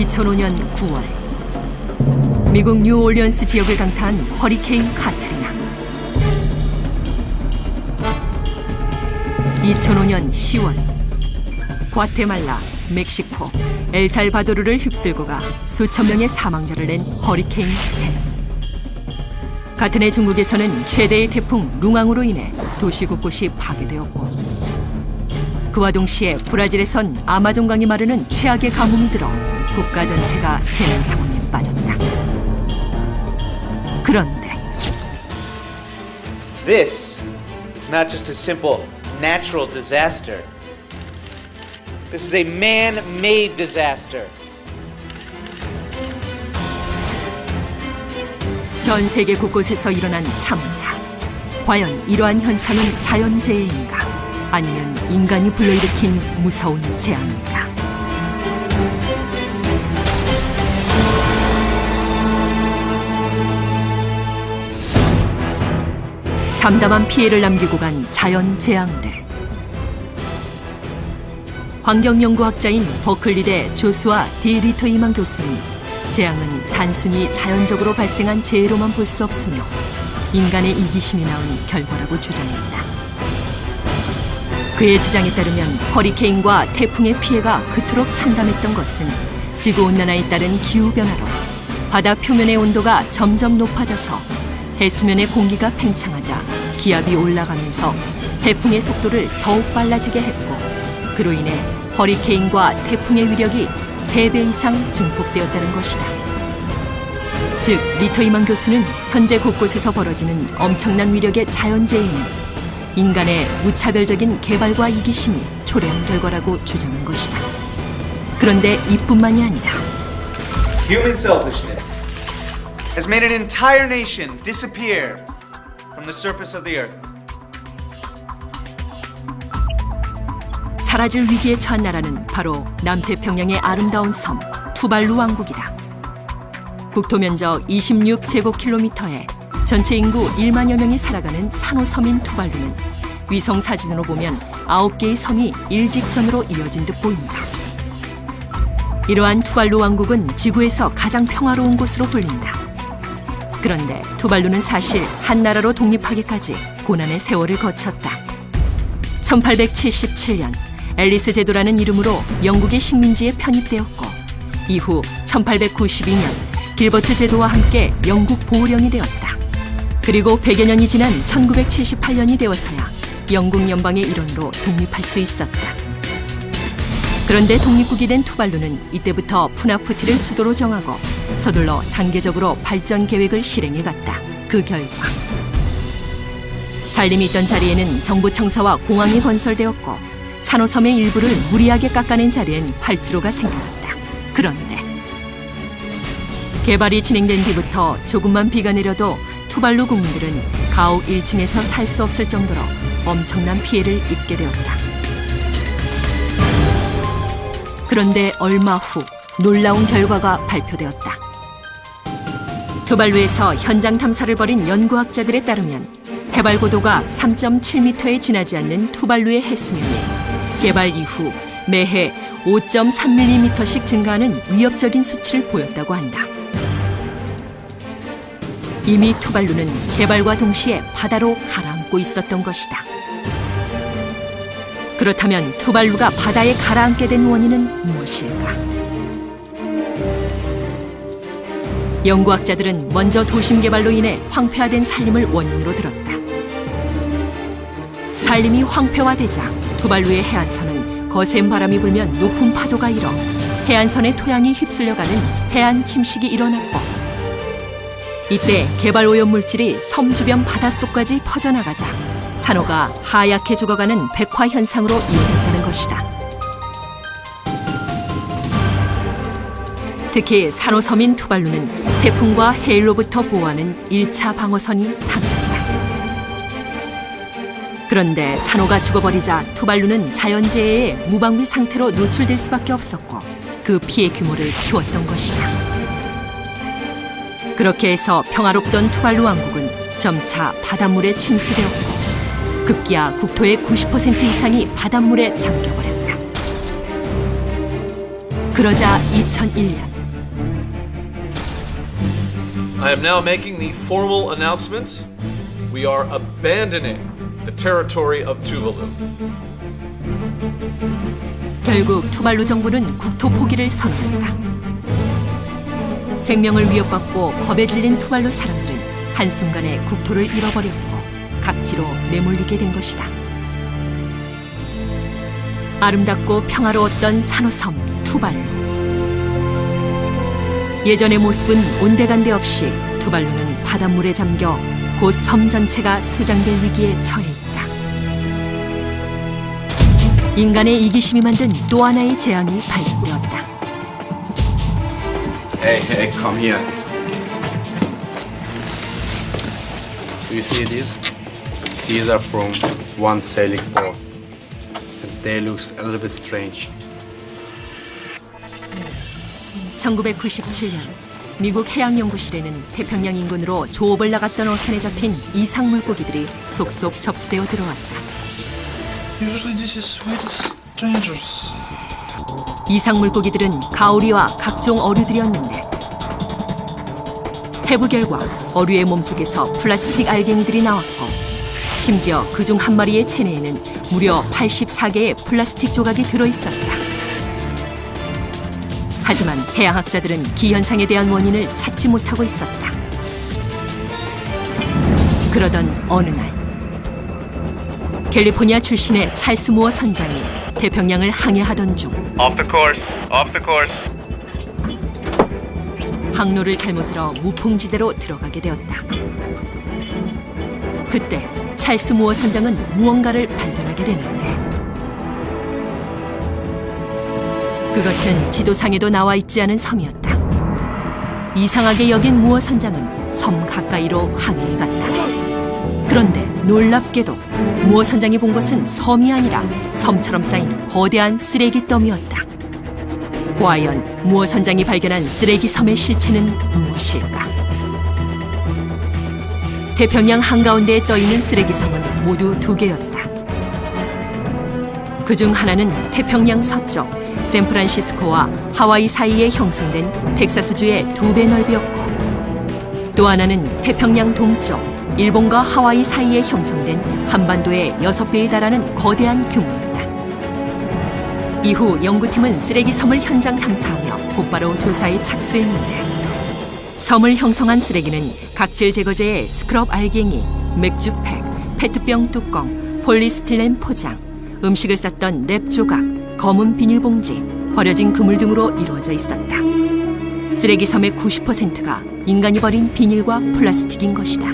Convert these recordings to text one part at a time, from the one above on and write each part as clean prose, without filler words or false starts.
2005년 9월 미국 뉴올리언스 지역을 강타한 허리케인 카트리나. 2005년 10월 과테말라, 멕시코, 엘살바도르를 휩쓸고 가 수천 명의 사망자를 낸 허리케인 스텔. 같은 해 중국에서는 최대의 태풍 룽앙으로 인해 도시 곳곳이 파괴되었고, 그와 동시에 브라질에선 아마존강이 마르는 최악의 가뭄이 들어 국가 전체가 재난 상황에 빠졌다. 그런데 This is not just a simple natural disaster. This is a man-made disaster. 전 세계 곳곳에서 일어난 참사. 과연 이러한 현상은 자연재해인가? 아니면 인간이 불러일으킨 무서운 재앙인가? 참담한 피해를 남기고 간 자연재앙들. 환경연구학자인 버클리대 조수아 디 리터이만 교수는 재앙은 단순히 자연적으로 발생한 재해로만 볼 수 없으며 인간의 이기심이 낳은 결과라고 주장했다. 그의 주장에 따르면 허리케인과 태풍의 피해가 그토록 참담했던 것은 지구온난화에 따른 기후변화로 바다 표면의 온도가 점점 높아져서 해수면의 공기가 팽창하자 기압이 올라가면서 태풍의 속도를 더욱 빨라지게 했고, 그로 인해 허리케인과 태풍의 위력이 3배 이상 증폭되었다는 것이다. 즉, 리터이만 교수는 현재 곳곳에서 벌어지는 엄청난 위력의 자연재해는 인간의 무차별적인 개발과 이기심이 초래한 결과라고 주장한 것이다. 그런데 이뿐만이 아니다. Human selfishness has made an entire nation disappear from the surface of the earth. 사라질 위기에 처한 나라는 바로 남태평양의 아름다운 섬 투발루 왕국이다. 국토 면적 26제곱킬로미터에 전체 인구 1만여 명이 살아가는 산호섬인 투발루는 위성 사진으로 보면 9개의 섬이 일직선으로 이어진 듯 보인다. 이러한 투발루 왕국은 지구에서 가장 평화로운 곳으로 불린다. 그런데 투발루는 사실 한 나라로 독립하기까지 고난의 세월을 거쳤다. 1877년 앨리스 제도라는 이름으로 영국의 식민지에 편입되었고, 이후 1892년 길버트 제도와 함께 영국 보호령이 되었다. 그리고 100여 년이 지난 1978년이 되어서야 영국 연방의 일원으로 독립할 수 있었다. 그런데 독립국이 된 투발루는 이때부터 푸나푸티를 수도로 정하고 서둘러 단계적으로 발전 계획을 실행해 갔다. 그 결과 산림이 있던 자리에는 정부 청사와 공항이 건설되었고, 산호섬의 일부를 무리하게 깎아낸 자리엔 활주로가 생겨났다. 그런데 개발이 진행된 뒤부터 조금만 비가 내려도 투발루 국민들은 가옥 1층에서 살 수 없을 정도로 엄청난 피해를 입게 되었다. 그런데 얼마 후 놀라운 결과가 발표되었다. 투발루에서 현장 탐사를 벌인 연구학자들에 따르면 해발 고도가 3.7m에 지나지 않는 투발루의 해수면이 개발 이후 매해 5.3mm씩 증가하는 위협적인 수치를 보였다고 한다. 이미 투발루는 개발과 동시에 바다로 가라앉고 있었던 것이다. 그렇다면 투발루가 바다에 가라앉게 된 원인은 무엇일까? 연구학자들은 먼저 도심 개발로 인해 황폐화된 산림을 원인으로 들었다. 산림이 황폐화되자 투발루의 해안선은 거센 바람이 불면 높은 파도가 일어 해안선의 토양이 휩쓸려가는 해안 침식이 일어났고, 이때 개발 오염 물질이 섬 주변 바닷속까지 퍼져나가자 산호가 하얗게 죽어가는 백화 현상으로 이어졌다는 것이다. 특히 산호섬인 투발루는 태풍과 해일로부터 보호하는 1차 방어선이 상이었다. 그런데 산호가 죽어버리자 투발루는 자연재해에 무방비 상태로 노출될 수밖에 없었고, 그 피해 규모를 키웠던 것이다. 그렇게 해서 평화롭던 투발루 왕국은 점차 바닷물에 침수되었고, 급기야 국토의 90% 이상이 바닷물에 잠겨버렸다. 그러자 2001년 I am now making the formal announcement. We are abandoning the territory of Tuvalu. 결국 투발루 정부는 국토 포기를 선언했다. 생명을 위협받고 겁에 질린 투발루 사람들은 한순간에 국토를 잃어버렸고 각지로 내몰리게 된 것이다. 아름답고 평화로웠던 산호섬 투발루. 예전의 모습은 온데간데 없이 투발루는 바닷물에 잠겨 곧 섬 전체가 수장될 위기에 처해 있다. 인간의 이기심이 만든 또 하나의 재앙이 발견되었다. Hey, come here. Do you see these? These are from one sailing port. And they look a little bit strange. 1997년 미국 해양연구실에는 태평양 인근으로 조업을 나갔던 어선에 잡힌 이상 물고기들이 속속 접수되어 들어왔다. Usually this is with strangers. 이상 물고기들은 가오리와 각종 어류들이었는데 해부 결과 어류의 몸속에서 플라스틱 알갱이들이 나왔고 심지어 그중 한 마리의 체내에는 무려 84개의 플라스틱 조각이 들어있었다. 하지만 해양학자들은 기현상에 대한 원인을 찾지 못하고 있었다. 그러던 어느 날 캘리포니아 출신의 찰스 무어 선장이 태평양을 항해하던 중 Off the course. Off the course. 항로를 잘못 들어 무풍지대로 들어가게 되었다. 그때 찰스 무어 선장은 무언가를 발견하게 되는데 그것은 지도상에도 나와 있지 않은 섬이었다. 이상하게 여긴 무어 선장은 섬 가까이로 항해해 갔다. 그런데 놀랍게도 무어 선장이 본 것은 섬이 아니라 섬처럼 쌓인 거대한 쓰레기 더미였다. 과연 무어 선장이 발견한 쓰레기 섬의 실체는 무엇일까? 태평양 한가운데에 떠있는 쓰레기 섬은 모두 2개였다. 그중 하나는 태평양 서쪽 샌프란시스코와 하와이 사이에 형성된 텍사스주의 2배 넓이였고 또 하나는 태평양 동쪽 일본과 하와이 사이에 형성된 한반도의 6배에 달하는 거대한 규모였다. 이후 연구팀은 쓰레기 섬을 현장 탐사하며 곧바로 조사에 착수했는데 섬을 형성한 쓰레기는 각질 제거제의 스크럽 알갱이, 맥주팩, 페트병 뚜껑, 폴리스틸렌 포장, 음식을 쌌던 랩 조각, 검은 비닐봉지, 버려진 그물 등으로 이루어져 있었다. 쓰레기 섬의 90%가 인간이 버린 비닐과 플라스틱인 것이다.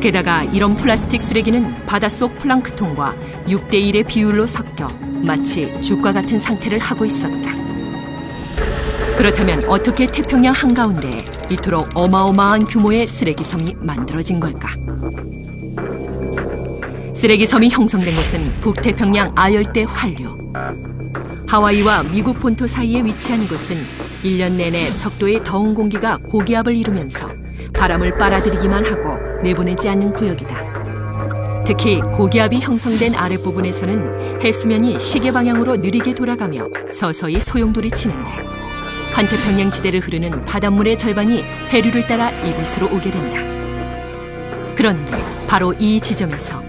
게다가 이런 플라스틱 쓰레기는 바닷속 플랑크톤과 6대1의 비율로 섞여 마치 죽과 같은 상태를 하고 있었다. 그렇다면 어떻게 태평양 한가운데에 이토록 어마어마한 규모의 쓰레기 섬이 만들어진 걸까? 쓰레기 섬이 형성된 곳은 북태평양 아열대 환류. 하와이와 미국 본토 사이에 위치한 이곳은 1년 내내 적도의 더운 공기가 고기압을 이루면서 바람을 빨아들이기만 하고 내보내지 않는 구역이다. 특히 고기압이 형성된 아랫부분에서는 해수면이 시계 방향으로 느리게 돌아가며 서서히 소용돌이 치는데 환태평양 지대를 흐르는 바닷물의 절반이 해류를 따라 이곳으로 오게 된다. 그런데 바로 이 지점에서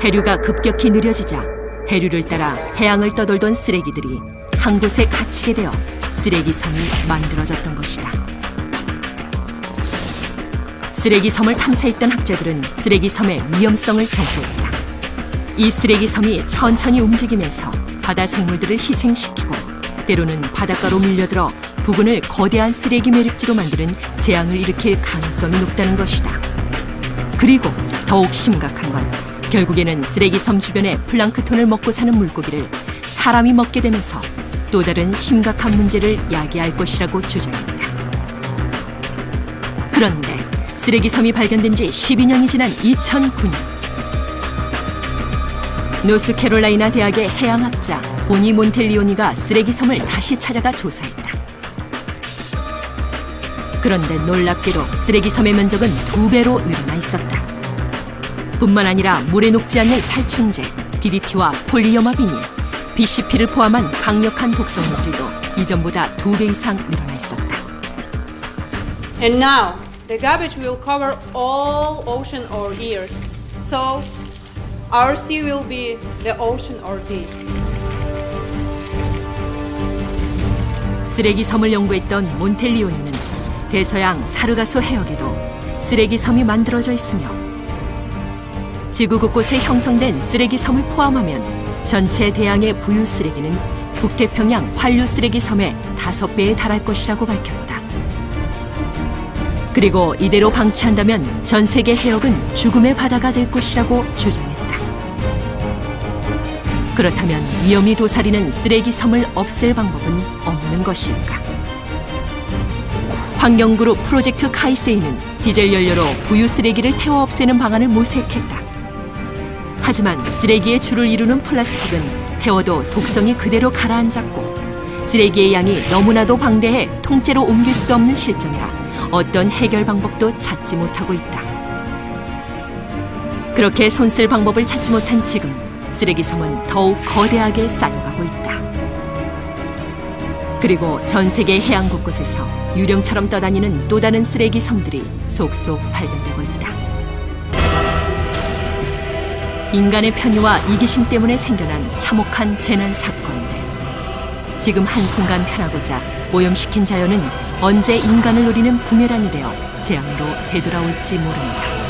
해류가 급격히 느려지자 해류를 따라 해양을 떠돌던 쓰레기들이 한 곳에 갇히게 되어 쓰레기 섬이 만들어졌던 것이다. 쓰레기 섬을 탐사했던 학자들은 쓰레기 섬의 위험성을 경고했다. 이 쓰레기 섬이 천천히 움직이면서 바다 생물들을 희생시키고 때로는 바닷가로 밀려들어 부근을 거대한 쓰레기 매립지로 만드는 재앙을 일으킬 가능성이 높다는 것이다. 그리고 더욱 심각한 건 결국에는 쓰레기 섬 주변의 플랑크톤을 먹고 사는 물고기를 사람이 먹게 되면서 또 다른 심각한 문제를 야기할 것이라고 주장했다. 그런데 쓰레기 섬이 발견된 지 12년이 지난 2009년 노스캐롤라이나 대학의 해양학자 보니 몬텔리오니가 쓰레기 섬을 다시 찾아가 조사했다. 그런데 놀랍게도 쓰레기 섬의 면적은 2배로 늘어나 있었다. 뿐만 아니라 물에 녹지 않는 살충제, DDT와 폴리어마 비닐, BCP를 포함한 강력한 독성 물질도 이전보다 2배 이상 늘어나 있었다. And now, the garbage will cover all ocean or earth. So, our sea will be the ocean or this. 쓰레기 섬을 연구했던 몬텔리오니는 대서양 사르가소 해역에도 쓰레기 섬이 만들어져 있으며 지구 곳곳에 형성된 쓰레기 섬을 포함하면 전체 대양의 부유 쓰레기는 북태평양 환류 쓰레기 섬의 5배에 달할 것이라고 밝혔다. 그리고 이대로 방치한다면 전 세계 해역은 죽음의 바다가 될 것이라고 주장했다. 그렇다면 위험이 도사리는 쓰레기 섬을 없앨 방법은 없는 것일까? 환경그룹 프로젝트 카이세이는 디젤 연료로 부유 쓰레기를 태워 없애는 방안을 모색했다. 하지만 쓰레기의 주를 이루는 플라스틱은 태워도 독성이 그대로 가라앉았고 쓰레기의 양이 너무나도 방대해 통째로 옮길 수도 없는 실정이라 어떤 해결 방법도 찾지 못하고 있다. 그렇게 손쓸 방법을 찾지 못한 지금 쓰레기 섬은 더욱 거대하게 쌓여가고 있다. 그리고 전 세계 해안 곳곳에서 유령처럼 떠다니는 또 다른 쓰레기 섬들이 속속 발견되고 있다. 인간의 편의와 이기심 때문에 생겨난 참혹한 재난 사건들. 지금 한순간 편하고자 오염시킨 자연은 언제 인간을 노리는 부메랑이 되어 재앙으로 되돌아올지 모른다.